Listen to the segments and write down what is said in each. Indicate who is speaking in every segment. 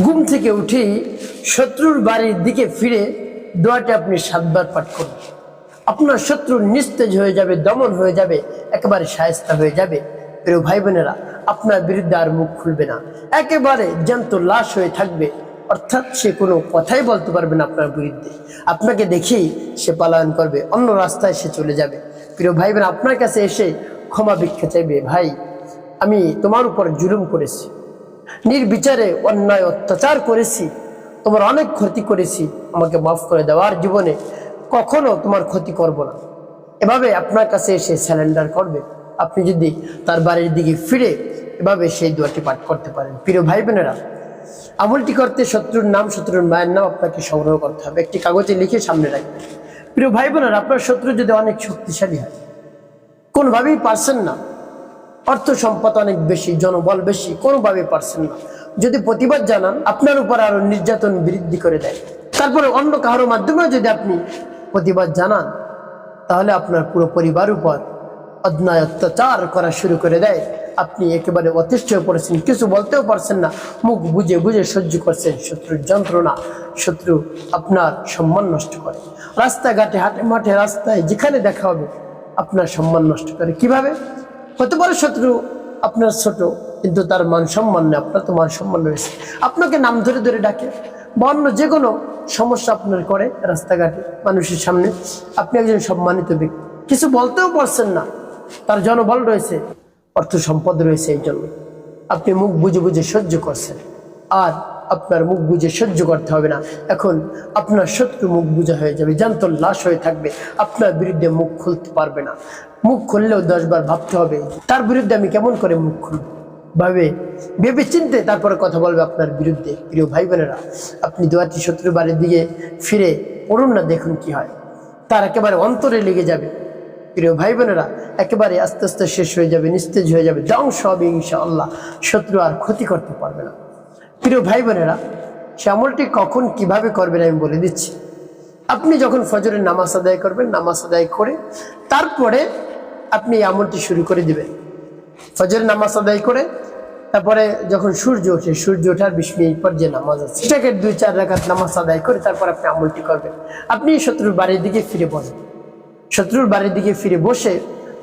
Speaker 1: ঘুম থেকে উঠেই শত্রুর বাড়ির দিকে ফিরে দোয়াটি আপনি 7 বার পাঠ করুন। আপনার শত্রু নিস্তেজ হয়ে যাবে, দমন হয়ে যাবে, একেবারে শায়েস্তা হয়ে যাবে। প্রিয় ভাই বোনেরা, আপনার বিরুদ্ধে আর মুখ খুলবে না, একেবারে জ্যান্ত লাশ হয়ে থাকবে। অর্থাৎ সে কোনো কথাই বলতে পারবে না আপনার বিরুদ্ধে। আপনাকে দেখেই সে পলায়ন করবে, অন্য রাস্তায় সে চলে যাবে। প্রিয় ভাই বোন, আপনার কাছে এসে ক্ষমা ভিক্ষা চাইবে, ভাই আমি তোমার উপর জুলুম করেছি, নির্বিচারে অন্যায় অত্যাচার করেছি, তোমার অনেক ক্ষতি করেছি, আমাকে মাফ করে দাও, আর জীবনে কখনো তোমার ক্ষতি করব না। এভাবে আপনার কাছে এসে স্যালেন্ডার করবে। আপনি যদি তার বাড়ির দিকে ফিরে এভাবে সেই দোয়াটি পাঠ করতে পারেন। প্রিয় ভাই বোনেরা, আমলটি করতে শত্রুর নাম, শত্রুর মায়ের নাম আপনাকে সংগ্রহ করতে হবে, একটি কাগজে লিখে সামনে রাখবেন। প্রিয় ভাই বোনেরা, আপনার শত্রু যদি অনেক শক্তিশালী হয়, কোনোভাবেই পারছেন না, অর্থ সম্পদ অনেক বেশি, জনবল বেশি, কোনোভাবেই পারছেন না, যদি প্রতিবাদ জানান আপনার উপর আরো নির্যাতন বৃদ্ধি করে দেয়, তারপরে অন্য কারোর মাধ্যমেও যদি আপনি প্রতিবাদ জানান, তাহলে আপনার পুরো পরিবার উপর অন্যায় অত্যাচার করা শুরু করে দেয়। আপনি একেবারে অতিষ্ঠ হয়ে পড়েছেন, কিছু বলতেও পারছেন না, মুখ বুঝে বুঝে সহ্য করছেন শত্রুর যন্ত্রণা। শত্রু আপনার সম্মান নষ্ট করে, রাস্তাঘাটে, হাটে মাঠে, রাস্তায় যেখানে দেখা হবে আপনার সম্মান নষ্ট করে। কিভাবে? হতে পারে শত্রু আপনার ছোট, কিন্তু তার মান সম্মান নেই, আপনার তো মান সম্মান রয়েছে, আপনাকে নাম ধরে ধরে ডাকে, বা অন্য যে কোনো সমস্যা আপনার করে রাস্তাঘাটে মানুষের সামনে। আপনি একজন সম্মানিত ব্যক্তি, কিছু বলতেও পারছেন না, তার জনবল রয়েছে, অর্থ সম্পদ রয়েছে, এই জন্য আপনি মুখ বুঝে বুঝে সহ্য করছেন। আর আপনার মুখ বুঝে সহ্য করতে হবে না, এখন আপনার শত্রু মুখ বুঝা হয়ে যাবে, জ্যান্ত লাশ হয়ে থাকবে, আপনার বিরুদ্ধে মুখ খুলতে পারবে না। মুখ খুললেও 10 বার ভাবতে হবে, তার বিরুদ্ধে আমি কেমন করে মুখ খুলব, ভেবে চিনতে তারপরে কথা বলবে আপনার বিরুদ্ধে। প্রিয় ভাই বোনেরা, আপনি দোয়াটি শত্রুর বাড়ির দিকে ফিরে পড়ুন না, দেখুন কি হয়, তার একেবারে অন্তরে লেগে যাবে। প্রিয় ভাই বোনেরা, একেবারে আস্তে আস্তে শেষ হয়ে যাবে, নিস্তেজ হয়ে যাবে, ধ্বংস হবে ইনশাআল্লাহ, শত্রু আর ক্ষতি করতে পারবে না। প্রিয় ভাই বোনেরা, সে আমলটি কখন কিভাবে করবেন আমি বলে দিচ্ছি। আপনি যখন ফজরের নামাজ আদায় করবেন, নামাজ আদায় করে তারপরে আপনি এই আমলটি শুরু করে দিবেন। ফজরের নামাজ আদায় করে তারপরে যখন সূর্য ওঠে, সূর্য ওঠার 20 মিনিট পর যে নামাজ আছে সেটাকে 2-4 রাকাত নামাজ আদায় করে তারপর আপনি আমলটি করবেন। আপনি শত্রুর বাড়ির দিকে ফিরে বসবেন, শত্রুর বাড়ির দিকে ফিরে বসে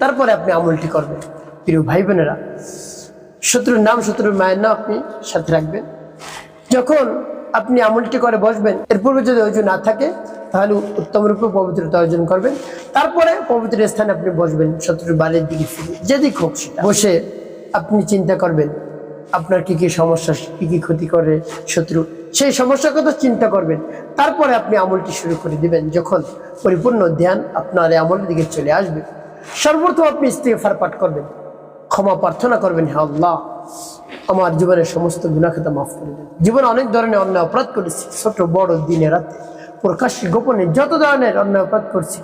Speaker 1: তারপরে আপনি আমলটি করবেন। প্রিয় ভাই বোনেরা, শত্রুর নাম, শত্রুর মায়ের নাম আপনি সাথে রাখবেন। যখন আপনি আমলটি করে বসবেন, এর পূর্বে যদি অজু না থাকে তাহলে উত্তম রূপে পবিত্রতা অর্জন করবেন, তারপরে পবিত্র স্থানে আপনি বসবেন, শত্রুর বাড়ির দিকে ফিরে যেদিক হোক সেটা বসে আপনি চিন্তা করবেন আপনার কি কি সমস্যা, কি কি ক্ষতি করে শত্রু, সেই সমস্যার কথা চিন্তা করবেন। তারপরে আপনি আমলটি শুরু করে দিবেন। যখন পরিপূর্ণ ধ্যান আপনার এই আমলের দিকে চলে আসবে, সর্বপ্রথম আপনি ইস্তিগফার পাঠ করবেন, ক্ষমা প্রার্থনা করবেন, হে আল্লাহ আমার জীবনের সমস্ত গুনাহ খাতা মাফ করে দেন। জীবনে অনেক ধরনের অন্যায় অপরাধ করেছি, ছোট বড়, দিনে রাতে, প্রকাশ্যে গোপনে, যত ধরনের অন্যায় অপরাধ করছি,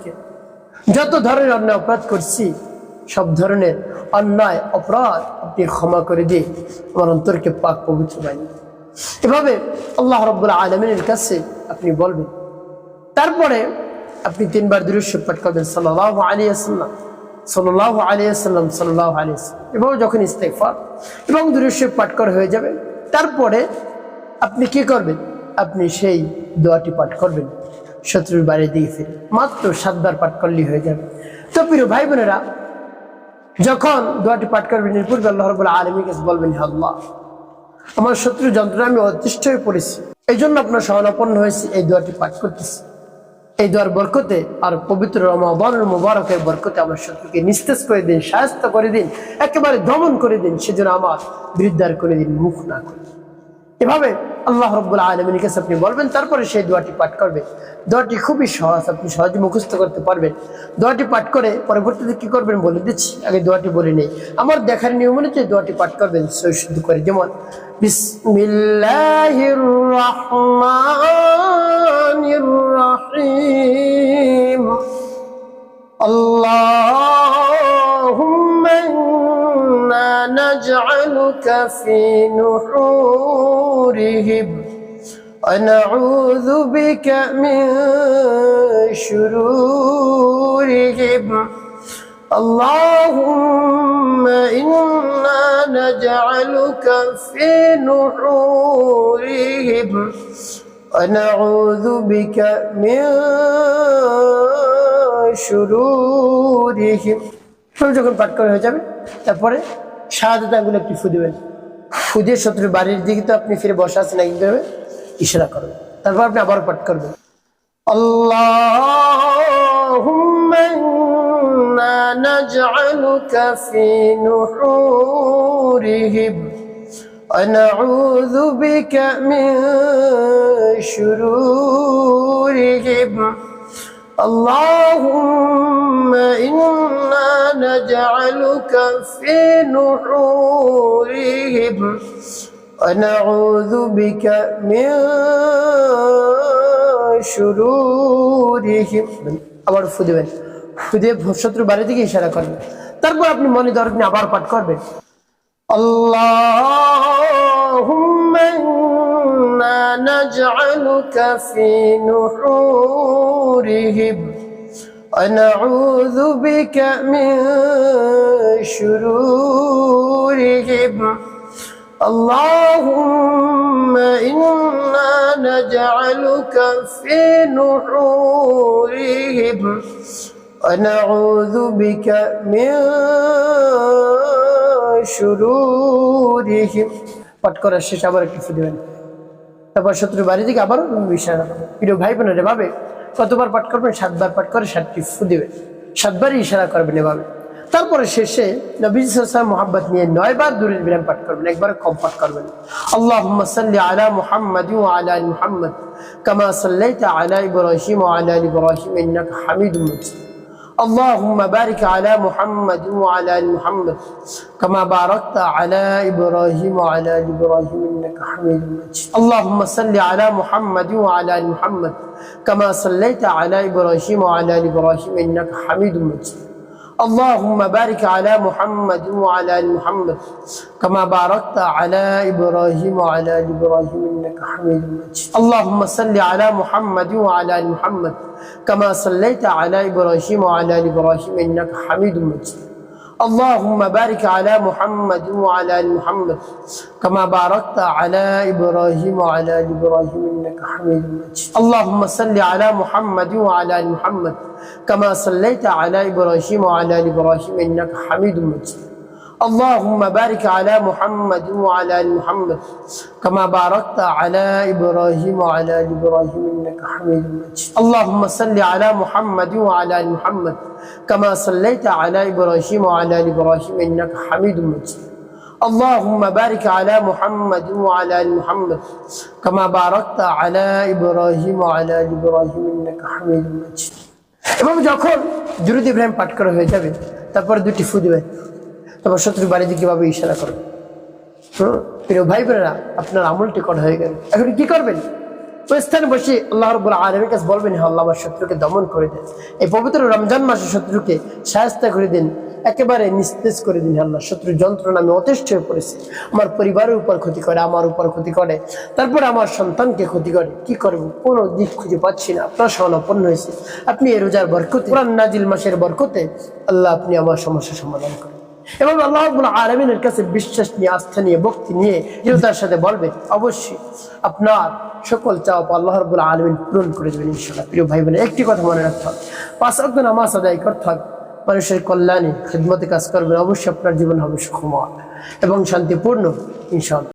Speaker 1: যত ধরনের অন্যায় অপরাধ করছি, সব ধরনের অন্যায় অপরাধ আপনি ক্ষমা করে দিয়ে আমার অন্তরকে পাক পবিত্র বানিয়ে। এভাবে আল্লাহ রাব্বুল আলামিনের কাছে আপনি বলবেন। তারপরে আপনি 3 বার দুরূদ শরীফ পাঠ করবেন, সাল্লাল্লাহু আলাইহি ওয়াসাল্লাম, সাল্লাল্লাহু আলাইহি ওয়াসাল্লাম, সাল্লাল্লাহু আলাইহি ওয়াসাল্লাম। এবং যখন ইস্তিগফার এবং দুরূদ শরীফ পাঠ করা হয়ে যাবে, তারপরে আপনি কি করবেন, আপনি সেই দোয়াটি পাঠ করবেন শত্রুর বাড়ির দিকে ফিরে, মাত্র 7 বার পাঠ করলেই হয়ে যাবে। তো প্রিয় ভাই বোনেরা, যখন দোয়াটি পাঠ করবেন, এর পূর্বে আল্লাহ রাব্বুল আলামিনের কাছে বলবেন, হে আল্লাহ আমার শত্রু যন্ত্রণা আমি অতিষ্ঠ হয়ে পড়েছি, এই জন্য আপনার শরণাপন্ন হয়েছি, এই দোয়াটি পাঠ করতেছি। এই দোয়ার বরকতে আর পবিত্র রমাদানুল মুবারকের বরকতে আমার শত্রুকে নিস্তেজ করে দিন, শায়েস্তা করে দিন, একেবারে দমন করে দিন, সেজন্য আমার বিরুদ্ধে আর করে দিন মুখ না করে। এভাবে আল্লাহ রাব্বুল আলামিনের কাছে আপনি বলবেন, তারপরে সেই দোয়াটি পাঠ করবেন। দোয়াটি খুবই সহজ, আপনি সহজে মুখস্থ করতে পারবেন। দোয়াটি পাঠ করে পরবর্তীতে কি করবেন বলে দিচ্ছি, আগে দোয়াটি বলে নেই। আমার দেখার নিয়ম অনুযায়ী দোয়াটি পাঠ করবেন শুদ্ধ করে, যেমন বিসমিল্লাহির রাহমানির রাহিম, আল্লাহুম্মা ইন্না নাজআলুকা ফি নুহুরিহিম ونعوذ بك من شرورهم اللهم إنا نجعلك في نحورهم ونعوذ بك من شرورهم সব যখন পাঠ করা হয়ে যাবে তারপরে শাহাদাত আঙ্গুলে একটি ফু দিবেন। ফু দিয়ে শত্রুর বাড়ির দিকে তো আপনি ফিরে বসে আছেন একইভাবে ইশারা করবেন। তারপর আপনি আবার পাঠ করবেন আল্লাহুম্মা ইন্না নাজআলুকা ফি নুহুরিহিম ওয়া নাউযু বিকা মিন শুরুরিহিম আল্লাহুম্মা ইন্না নাজআলুকা ফি নুহুরিহিম ونعوذ بك من شرورهم আবার ফু দিবেন। ফু দিয়ে শত্রু বাড়ি দিকে ইশারা করবেন। তারপর আপনি মনে ধরেন আবার পাঠ করবেন আল্লাহুম্মা ইন্না নাজআলুকা ফি নুহুরিহিম ওয়া নাউযু বিকা মিন শুরুরিহিম اللهم إنا نجعلك في نحورهم ونعوذ بك من شرورهم পাঠ করার শেষ আবার একটু ফু দিবেন। তারপর শত্রুর বাড়ি থেকে আবার ইশারা করবেন। প্রিয় ভাই বোনেরা এভাবে কতবার পাঠ করবেন? 7 বার পাঠ করে 7টি ফু দিবেন। 7 বারই ইশারা করবেন এভাবে। তারপরে শেষে নবী সাল্লাল্লাহু আলাইহি ওয়াসাল্লাম মুহাব্বত নিয়ে 9 বার দরুদ বিরাম পাঠ করবেন। একবার কম পাঠ করবেন। আল্লাহুম্মা সাল্লি আলা মুহাম্মাদ ওয়া আলা আলি মুহাম্মাদ কামা সাল্লাইতা আলা ইব্রাহিম ওয়া আলা আলি ইব্রাহিম ইন্নাকা হামিদুম মাজিদ আল্লাহুম্মা বারিক আলা মুহাম্মাদ ওয়া আলা আলি মুহাম্মাদ কামা বারাকতা আলা ইব্রাহিম ওয়া আলা আলি ইব্রাহিম ইন্নাকা হামিদুম মাজিদ আল্লাহুম্মা সাল্লি আলা মুহাম্মাদ ওয়া আলা আলি মুহাম্মাদ কামা সাল্লাইতা আলা ইব্রাহিম ওয়া আলা আলি ইব্রাহিম ইন্নাকা হামিদুম মাজিদ اللهم بارك على محمد وعلى ال محمد كما باركت على ابراهيم وعلى ال ابراهيم انك حميد مجيد اللهم صل على محمد وعلى ال محمد كما صليت على ابراهيم وعلى ال ابراهيم انك حميد مجيد اللهم بارك على محمد وعلى ال محمد كما باركت على ابراهيم وعلى ال ابراهيم انك حميد مجيد اللهم صل على محمد وعلى ال محمد كما صليت على ابراهيم وعلى ال ابراهيم انك حميد مجيد اللهم بارك على محمد وعلى ال محمد كما باركت على ابراهيم وعلى ال ابراهيم انك حميد مجيد اللهم صل على محمد وعلى ال محمد كما صليت على ابراهيم وعلى ال ابراهيم انك حميد مجيد اللهم بارك على محمد وعلى ال محمد كما باركت على ابراهيم وعلى ال ابراهيم انك حميد مجيد এবং যখন দুরূদ ইব্রাহিম পাঠ করা হয়ে যাবে তারপর দুটি ফু দিবেন। তারপর শত্রুর বাড়ি দিকে কিভাবে ইশারা করবেন। প্রিয় ভাই বোনেরা আপনার আমলটি করা হয়ে গেল। এখন কি করবেন? ওই স্থানে বসে আল্লাহ রাব্বুল আলামিনের কাছে বলবেন হে আল্লাহ আমার শত্রুকে দমন করে দেন। এই পবিত্র রমজান মাসে শত্রুকে শায়েস্তা করে দিন, একেবারে নিস্তেজ করে দিন। আল্লাহ শত্রুর যন্ত্রণা আমি অতিষ্ঠ হয়ে পড়েছি, আমার পরিবারের উপর ক্ষতি করে, আমার উপর ক্ষতি করে, তারপরে আমার সন্তানকে ক্ষতি করে। কি করবো? কোনো দিক খুঁজে পাচ্ছি না। আপনার শরণাপন্ন হয়েছে। আপনি এই রোজার বরকতে, কোরআন নাজিল মাসের বরকতে আল্লাহ আপনি আমার সমস্যার সমাধান করেন। এবং আল্লাহ রাব্বুল আলামিনের কাছে বিশ্বাস নিয়ে, আস্থা নিয়ে, ভক্তি নিয়ে দৃঢ়তার সাথে বলবেন, অবশ্যই আপনার সকল চাওয়া আল্লাহ রাব্বুল আলামিন পূরণ করে দেবেন ইনশাআল্লাহ। প্রিয় ভাই বোনেরা একটি কথা মনে রাখতে হবে, 5 ওয়াক্ত নামাজ আদায় করতে হবে, মানুষের কল্যাণে খিদমতে কাজ করবেন, অবশ্যই আপনার জীবন হবে সুখময় এবং শান্তিপূর্ণ ইনশাআল্লাহ।